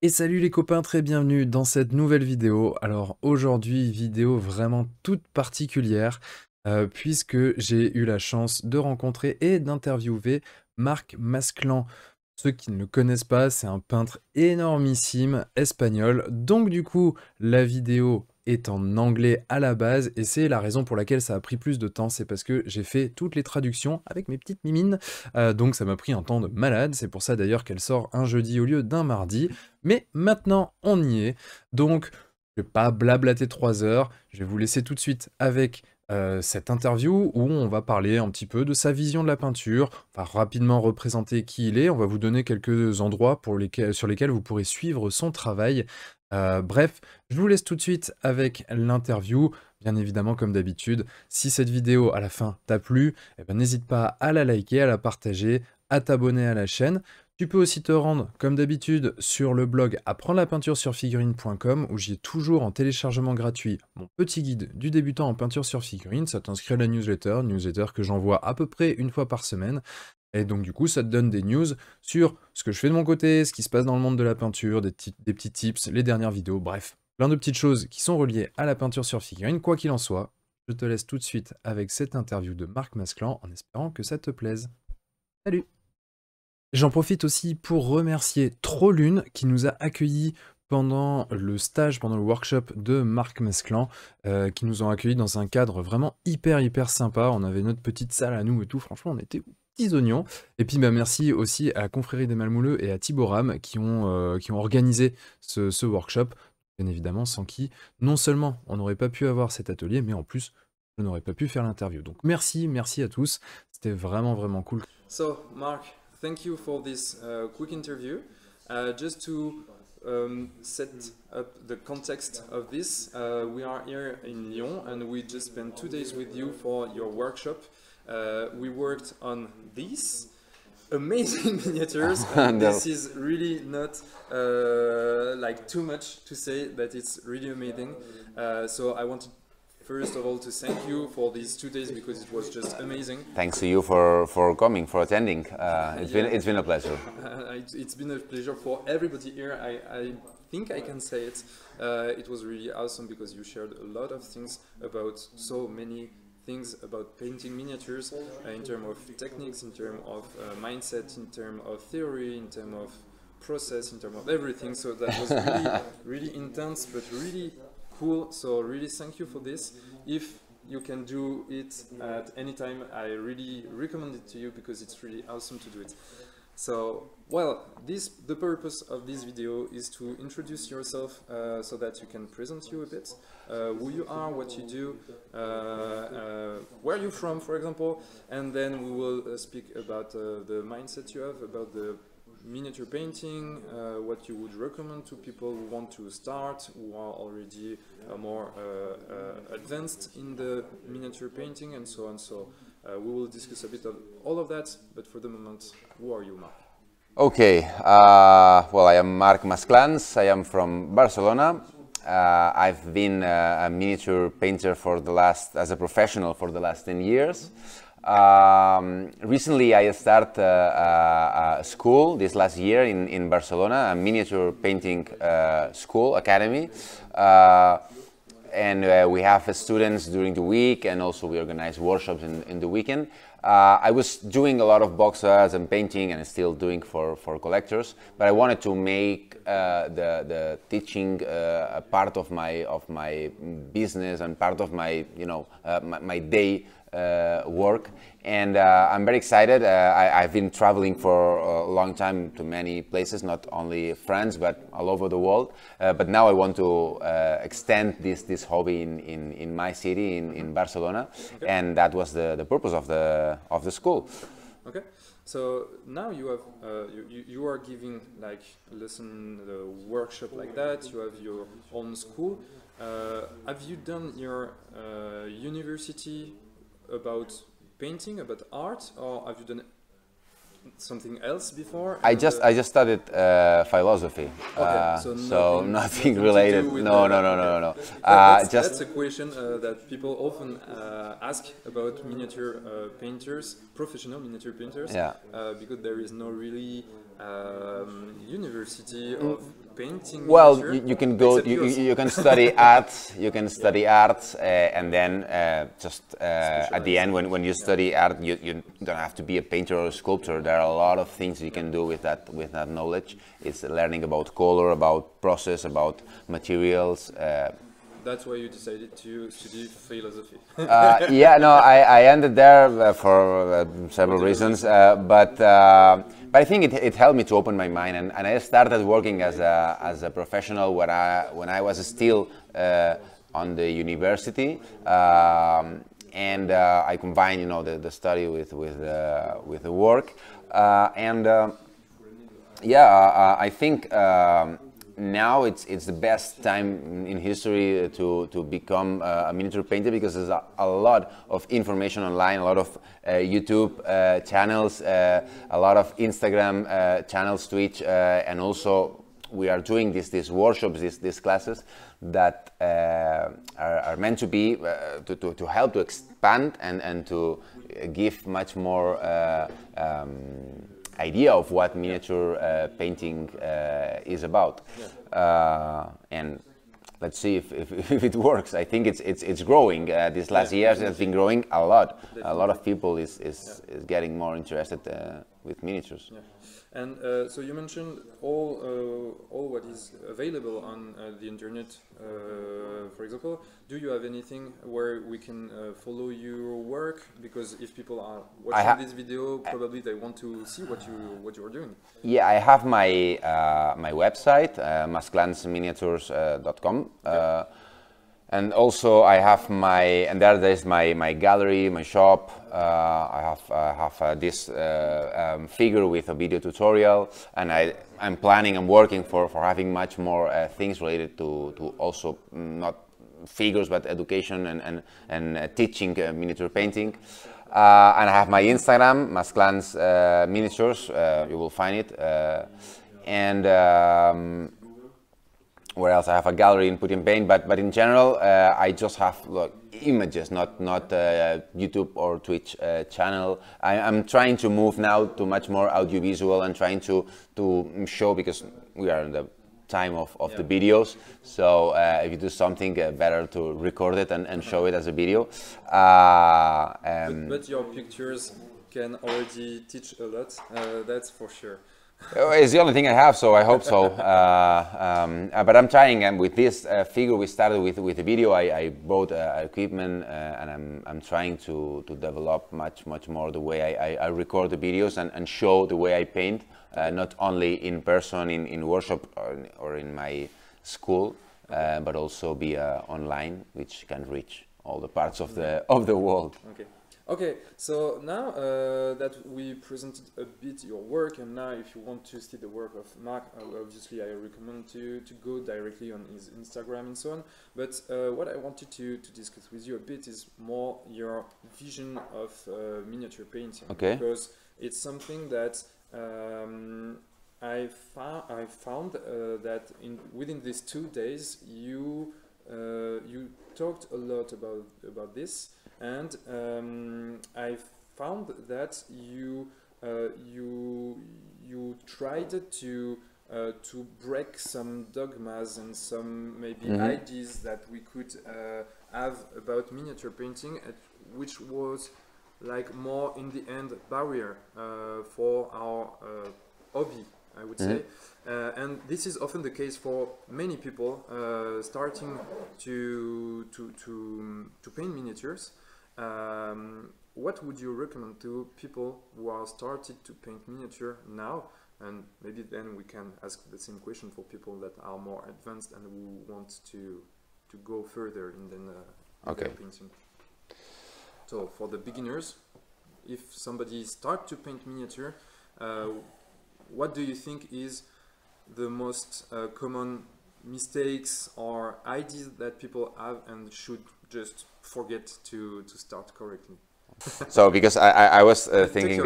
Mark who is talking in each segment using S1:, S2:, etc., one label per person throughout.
S1: Et salut les copains, très bienvenue dans cette nouvelle vidéo. Alors aujourd'hui, vidéo vraiment toute particulière, puisque j'ai eu la chance de rencontrer et d'interviewer Marc Masclans. Ceux qui ne le connaissent pas, c'est un peintre énormissime espagnol. Donc du coup, la vidéo est en anglais à la base et c'est la raison pour laquelle ça a pris plus de temps, c'est parce que j'ai fait toutes les traductions avec mes petites mimines, donc ça m'a pris un temps de malade, c'est pour ça d'ailleurs qu'elle sort un jeudi au lieu d'un mardi, mais maintenant on y est, donc je vais pas blablater 3 heures, je vais vous laisser tout de suite avec cette interview où on va parler un petit peu de sa vision de la peinture, on va rapidement représenter qui il est, on va vous donner quelques endroits sur lesquels vous pourrez suivre son travail. Bref, je vous laisse tout de suite avec l'interview. Bien évidemment, comme d'habitude, si cette vidéo à la fin t'a plu, eh ben, n'hésite pas à la liker, à la partager, à t'abonner à la chaîne. Tu peux aussi te rendre, comme d'habitude, sur le blog apprendre la peinture sur figurine.com où j'y ai toujours en téléchargement gratuit mon petit guide du débutant en peinture sur figurine. Ça t'inscrit à la newsletter que j'envoie à peu près une fois par semaine. Et donc du coup, ça te donne des news sur ce que je fais de mon côté, ce qui se passe dans le monde de la peinture, des petits tips, les dernières vidéos, bref. Plein de petites choses qui sont reliées à la peinture sur figurine. Quoi qu'il en soit, je te laisse tout de suite avec cette interview de Marc Masclans en espérant que ça te plaise. Salut! J'en profite aussi pour remercier Trollune qui nous a accueillis pendant le stage, pendant le workshop de Marc Masclans, qui nous ont accueillis dans un cadre vraiment hyper sympa. On avait notre petite salle à nous et tout, franchement on était petits oignons. Et puis bah, merci aussi à la Confrérie des Malmouleux et à Thiboram qui ont organisé ce workshop, bien évidemment sans qui non seulement on n'aurait pas pu avoir cet atelier, mais en plus je n'aurais pas pu faire l'interview. Donc merci à tous, c'était vraiment cool. So Marc, thank you for this quick interview. Just to set up the context of this, we are here in Lyon and we just spent 2 days with you for your workshop. We worked on these amazing miniatures and this is really not like too much to say that it's really amazing. So I wanted first of all to thank you for these 2 days because it was just amazing.
S2: Thanks to you for coming, for attending. It's been a pleasure.
S1: It's been a pleasure for everybody here. I think I can say it. It was really awesome because you shared a lot of things about so many things about painting miniatures in terms of techniques, in terms of mindset, in terms of theory, in terms of process, in terms of everything. So that was really intense, but really cool. So really thank you for this. If you can do it at any time, I really recommend it to you because it's really awesome to do it. So, well, the purpose of this video is to introduce yourself so that you can present you a bit, who you are, what you do, where you're from, for example, and then we will speak about the mindset you have, about the miniature painting, what you would recommend to people who want to start, who are already more advanced in the miniature painting, and so on. So we will discuss a bit of all of that, but for the moment, who are you, Marc?
S2: Okay, well, I am Marc Masclans. I am from Barcelona. I've been a miniature painter as a professional for the last 10 years. Recently I started a school this last year in Barcelona, a miniature painting school, academy. And we have students during the week, and also we organize workshops in the weekend. I was doing a lot of boxes and painting, and still doing for collectors, but I wanted to make the teaching a part of my business and part of my my day work. And I'm very excited. I've been traveling for a long time to many places, not only France but all over the world. But now I want to extend this hobby in my city, in Barcelona, okay. And that was the purpose of the school.
S1: Okay. So now you have you are giving like lesson workshop like that. You have your own school. Have you done your university about painting, about art, or have you done something else before?
S2: I just studied philosophy,
S1: okay,
S2: so nothing related. No.
S1: That's a question that people often ask about miniature painters, professional miniature painters,
S2: yeah.
S1: Because there is no really university of painting?
S2: Well,
S1: miniature?
S2: you can go, you can study art, and then at the end, when you study art, you don't have to be a painter or a sculptor. There are a lot of things you can do with that knowledge. It's learning about color, about process, about materials.
S1: That's why you decided to study philosophy.
S2: Yeah, no, I ended there for several reasons, but I think it helped me to open my mind, and I started working as a professional when I was still on the university, and I combined, you know, the study with the work, yeah, I think. Now it's the best time in history to become a miniature painter, because there's a lot of information online, a lot of YouTube channels, a lot of Instagram channels, Twitch, and also we are doing these workshops, these classes that are meant to be to help to expand and to give much more idea of what miniature painting is about, and let's see if it works. I think it's growing. These last years it has been growing a lot. A lot of people is getting more interested with miniatures.
S1: Yeah. And so you mentioned all what is available on the internet. For example, do you have anything where we can follow your work? Because if people are watching this video, probably they want to see what you are doing.
S2: Yeah, I have my my website, masclansminiatures.com. And also I have there is my gallery, my shop. I have this figure with a video tutorial, and I'm planning and working for having much more things related to also not figures but education and teaching miniature painting. And I have my Instagram, Masclans Miniatures. You will find it. And where else? I have a gallery in Put in Paint, but in general, I just have images, not YouTube or Twitch channel. I'm trying to move now to much more audiovisual and trying to show, because we are in the time of the videos. So if you do something, better to record it and show it as a video.
S1: But your pictures can already teach a lot. That's for sure.
S2: It's the only thing I have, so I hope so. But I'm trying, and with this figure we started with the video. I bought equipment, and I'm trying to develop much more the way I record the videos and show the way I paint, not only in person in workshop or in my school, but also be online, which can reach all the parts of the world.
S1: Okay. Okay, so now that we presented a bit your work, and now if you want to see the work of Marc, obviously I recommend to go directly on his Instagram and so on. But what I wanted to discuss with you a bit is more your vision of miniature painting.
S2: Okay.
S1: Because it's something that I found that within these 2 days you talked a lot about this. And I found that you tried to break some dogmas and some maybe ideas that we could have about miniature painting, which was like more in the end barrier for our hobby, I would say. And this is often the case for many people starting to paint miniatures. What would you recommend to people who are started to paint miniature now? And maybe then we can ask the same question for people that are more advanced and who want to go further in their painting. So for the beginners, if somebody starts to paint miniature, what do you think is the most common mistakes or ideas that people have and should just forget to start correctly?
S2: So because I was thinking,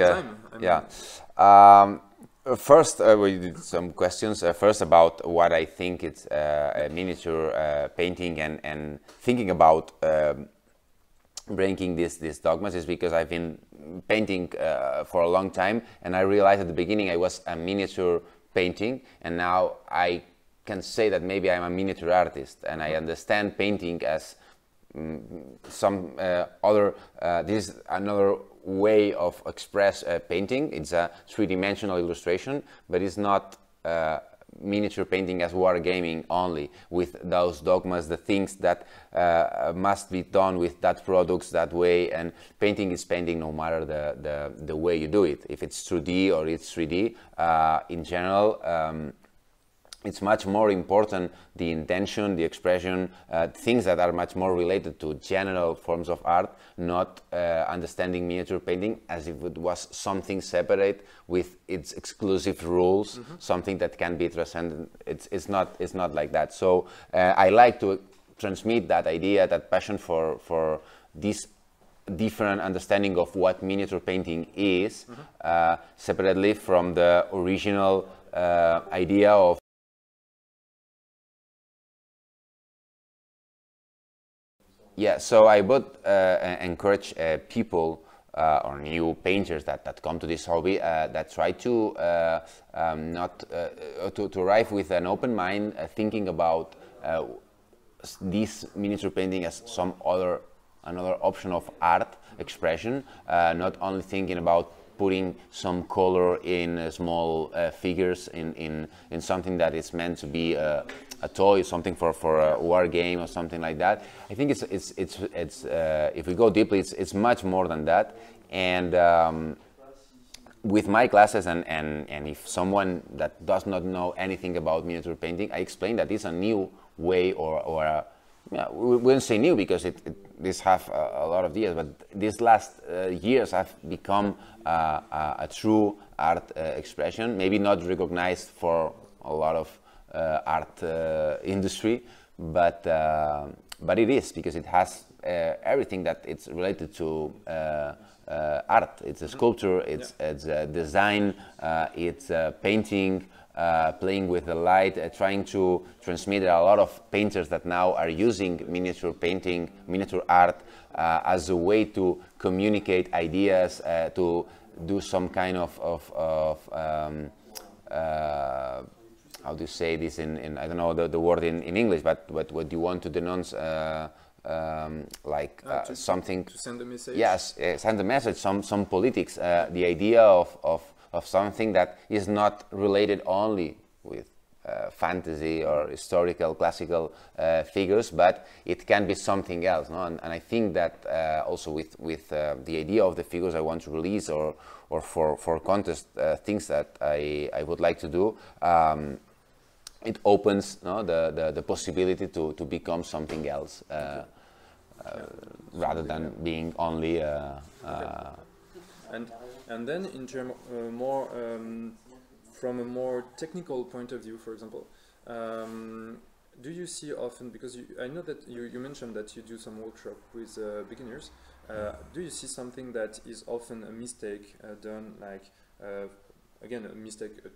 S2: first we did some questions. First about what I think it's miniature painting and thinking about breaking these dogmas is because I've been painting for a long time, and I realized at the beginning I was a miniature painting, and now I can say that maybe I'm a miniature artist, and I understand painting as some other, this is another way of express painting. It's a three-dimensional illustration, but it's not miniature painting as wargaming only, with those dogmas, the things that must be done with that products that way. And painting is painting no matter the way you do it, if it's 2D or it's 3D. In general, it's much more important, the intention, the expression, things that are much more related to general forms of art, not understanding miniature painting as if it was something separate with its exclusive rules, something that can be transcended. It's not like that. So I like to transmit that idea, that passion for this different understanding of what miniature painting is, separately from the original idea of yeah, so I would encourage people or new painters that come to this hobby that try to to arrive with an open mind, thinking about this miniature painting as some another option of art expression, not only thinking about putting some color in small figures in something that is meant to be a toy, something for a war game or something like that. I think it's if we go deeply, it's much more than that. And with my classes, and if someone that does not know anything about miniature painting, I explain that it's a new way or a, yeah, we wouldn't say new because this have a lot of years, but these last years have become a true art expression, maybe not recognized for a lot of art industry, but it is, because it has everything that it's related to art. It's a sculpture, it's a design, it's painting, playing with the light, trying to transmit. There are a lot of painters that now are using miniature painting, miniature art as a way to communicate ideas, to do some kind of how do you say this in I don't know the word in English, but what you want to denounce, something
S1: to send a message.
S2: Yes, send a message, some politics, the idea of something that is not related only with fantasy or historical classical figures, but it can be something else, no? And I think that also with the idea of the figures I want to release, or for contest things that I would like to do, it opens, no, the possibility to become something else, rather than being only
S1: And then in terms more from a more technical point of view, for example, do you see often, because I know that you mentioned that you do some workshop with beginners, do you see something that is often a mistake done, like again a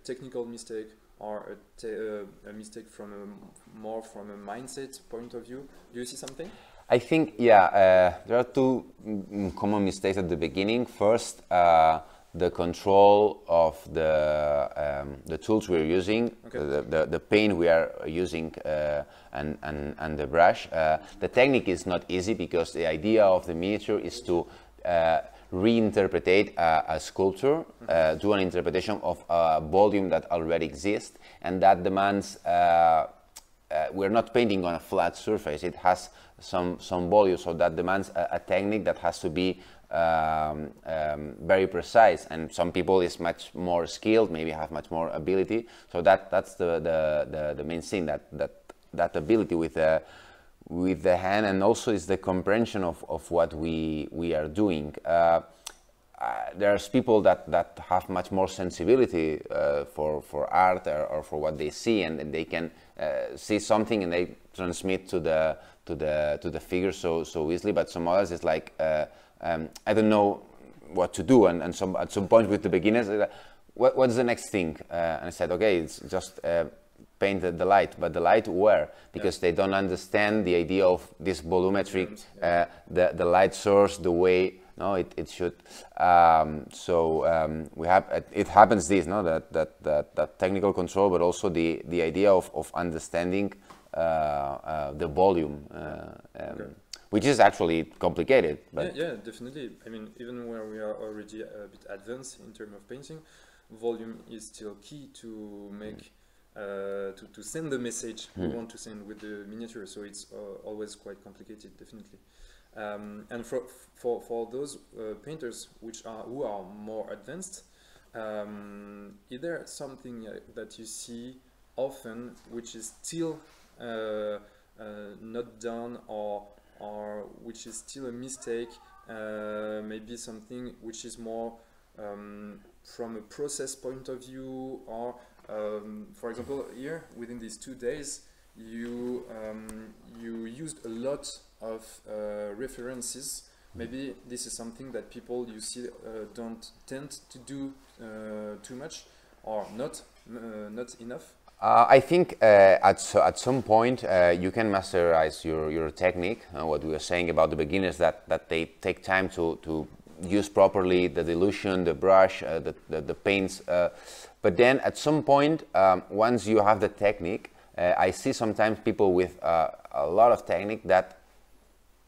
S1: technical mistake, or a mistake more from a mindset point of view? Do you see something?
S2: I think, yeah, there are two common mistakes at the beginning. First, the control of the tools we're using, okay. the paint we are using, and the brush. The technique is not easy, because the idea of the miniature is to reinterpret a sculpture, do an interpretation of a volume that already exists, and that demands, we're not painting on a flat surface, it has some volume, so that demands a technique that has to be very precise, and some people is much more skilled, maybe have much more ability, so that's the main thing, that ability with the hand, and also is the comprehension of what we are doing. There's people that have much more sensibility for art or for what they see, and they can see something and they transmit to the figure so easily. But some others is like, I don't know what to do, and at some point with the beginners, what's the next thing? And I said, okay, it's just paint the light, but the light where? Because they don't understand the idea of this volumetric, the light source, the way it should. We have it happens this, that technical control, but also the idea of understanding the volume, which is actually complicated. But
S1: yeah, definitely. I mean, even where we are already a bit advanced in terms of painting, volume is still key to make to send the message we want to send with the miniature. So it's always quite complicated, definitely. And for those painters who are more advanced, is there something that you see often which is still not done, or which is still a mistake, maybe something which is more from a process point of view, or for example, here within these 2 days you used a lot of references. Maybe this is something that people you see don't tend to do too much, or not enough.
S2: I think at some point you can masterize your technique. What we were saying about the beginners, that they take time to use properly the dilution, the brush, the paints. But then at some point, once you have the technique, I see sometimes people with a lot of technique that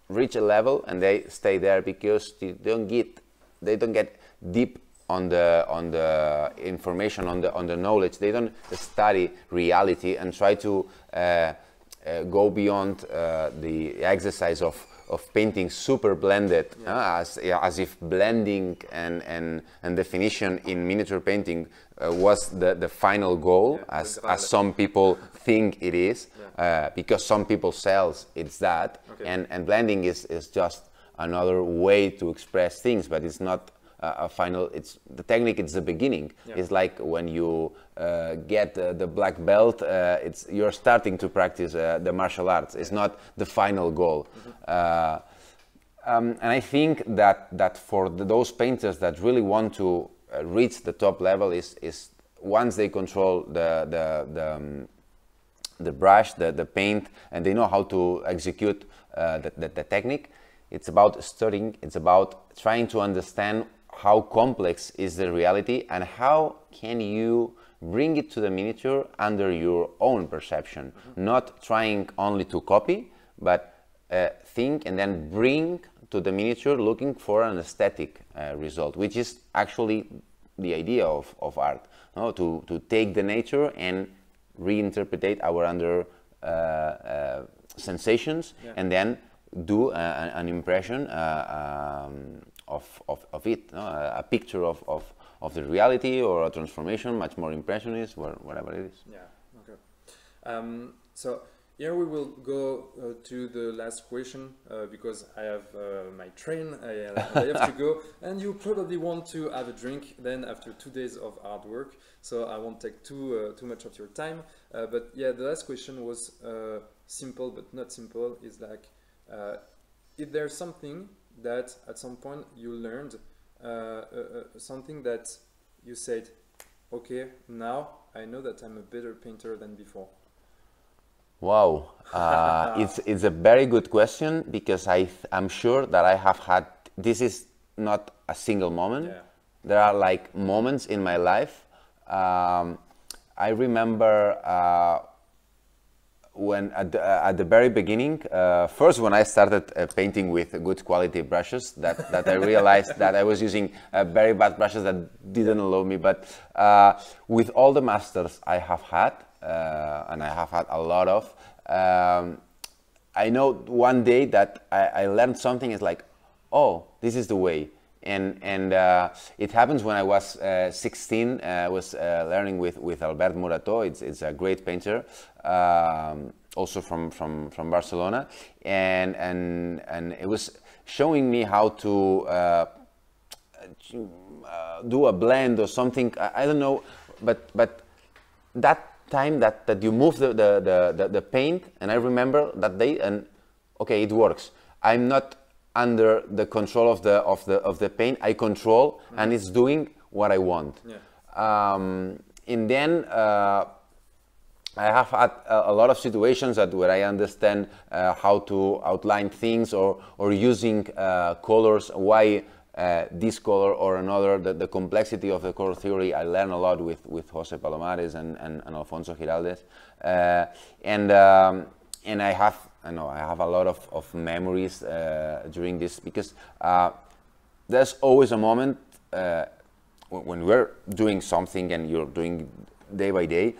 S2: reach a level and they stay there because they don't get deep on the information, on the knowledge. They don't study reality and try to go beyond the exercise of painting super blended, as if blending and definition in miniature painting was the final goal, as some people think it is, because some people sells it's that, and blending is just another way to express things, but it's not a final. It's the technique. It's the beginning. It's like when you get the black belt. You're starting to practice the martial arts. It's not the final goal. And I think that for those painters that really want to reach the top level is once they control the brush, the paint, and they know how to execute the technique. It's about studying. It's about trying to understand how complex is the reality and how can you bring it to the miniature under your own perception. Not trying only to copy, but think and then bring to the miniature looking for an aesthetic result, which is actually the idea of art, to take the nature and reinterpret our under sensations, and then do an impression of it, a picture of the reality, or a transformation, much more impressionist, or whatever it is.
S1: Yeah, okay. So here we will go to the last question, because I have my train, I have to go, and you probably want to have a drink then after 2 days of hard work, so I won't take too much of your time. But yeah, the last question was simple but not simple. Is like, is there something that at some point you learned, something that you said, okay, now I know that I'm a better painter than before?
S2: Wow, it's a very good question, because I'm sure that I have had, this is not a single moment. There are like moments in my life. I remember when at the very beginning, first when I started painting with good quality brushes, that I realized that I was using very bad brushes that didn't allow me. But with all the masters I have had, and I have had a lot of, I know one day that I learned something. It's like, oh, this is the way. And it happens when I was 16. I was learning with Albert Murato. It's a great painter, also from Barcelona, and it was showing me how to do a blend or something. I don't know, but that time that you move the paint, and I remember that day, and okay, it works. I'm not under the control of the paint. I control, and it's doing what I want. And then I have had a lot of situations where I understand how to outline things or using colors, why this color or another, the complexity of the color theory. I learn a lot with Jose Palomares and Alfonso Giraldes, and I have a lot of memories during this, because there's always a moment when we're doing something and you're doing day by day.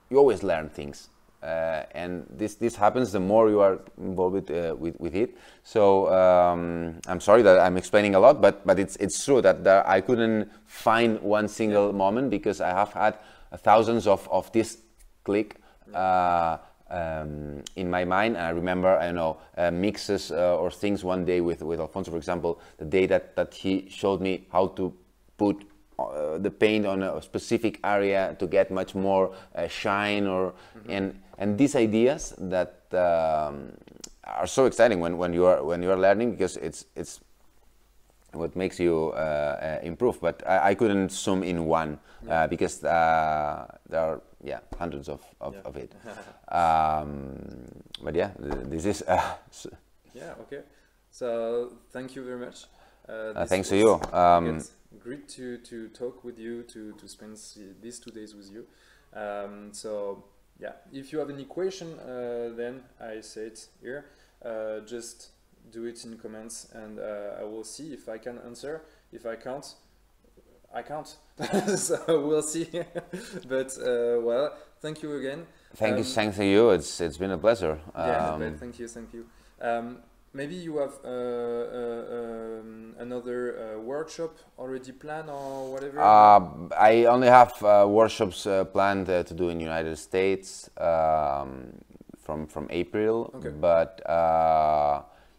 S2: You always learn things, and this happens the more you are involved with it. So I'm sorry that I'm explaining a lot, but it's true that I couldn't find one single moment, because I have had thousands of this click in my mind. And I remember, mixes or things one day with Alfonso, for example, the day that he showed me how to put the paint on a specific area to get much more shine, or and these ideas that are so exciting when you are learning, because it's what makes you improve. But I couldn't zoom in one because there are hundreds of it. But yeah, this is
S1: yeah, okay. So thank you very much.
S2: Thanks to you.
S1: Great to talk with you, to spend these 2 days with you. So yeah, if you have any question, then I say it here. Just do it in comments, and I will see if I can answer. If I can't, I can't. So we'll see. But well, thank you again.
S2: Thanks to you. It's been a pleasure.
S1: Yeah, thank you. Maybe you have another workshop already planned or whatever?
S2: I only have workshops planned to do in United States from April,
S1: okay.
S2: But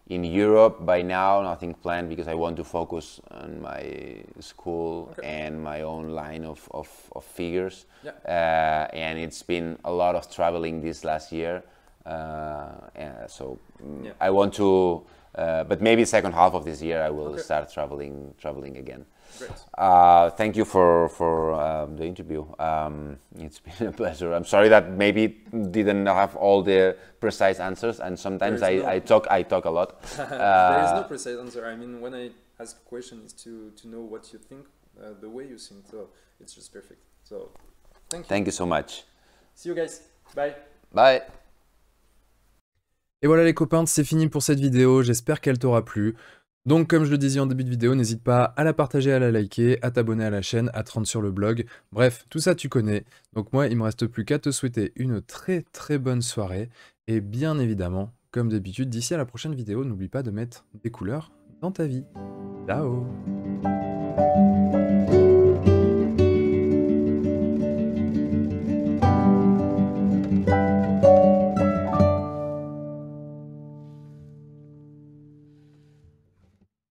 S2: in Europe by now nothing planned, because I want to focus on my school and my own line of figures.
S1: Yeah.
S2: And it's been a lot of traveling this last year. I want to, but maybe second half of this year I will start traveling again.
S1: Great.
S2: Thank you for the interview. It's been a pleasure. I'm sorry that maybe didn't have all the precise answers, and sometimes I talk a lot.
S1: There is no precise answer. I mean, when I ask a question, is to know what you think, the way you think. So it's just perfect. So thank you.
S2: Thank you so much.
S1: See you guys. Bye.
S2: Bye.
S1: Et voilà les copains, c'est fini pour cette vidéo, j'espère qu'elle t'aura plu. Donc comme je le disais en début de vidéo, n'hésite pas à la partager, à la liker, à t'abonner à la chaîne, à te rendre sur le blog. Bref, tout ça tu connais. Donc moi, il me reste plus qu'à te souhaiter une très bonne soirée. Et bien évidemment, comme d'habitude, d'ici à la prochaine vidéo, n'oublie pas de mettre des couleurs dans ta vie. Ciao!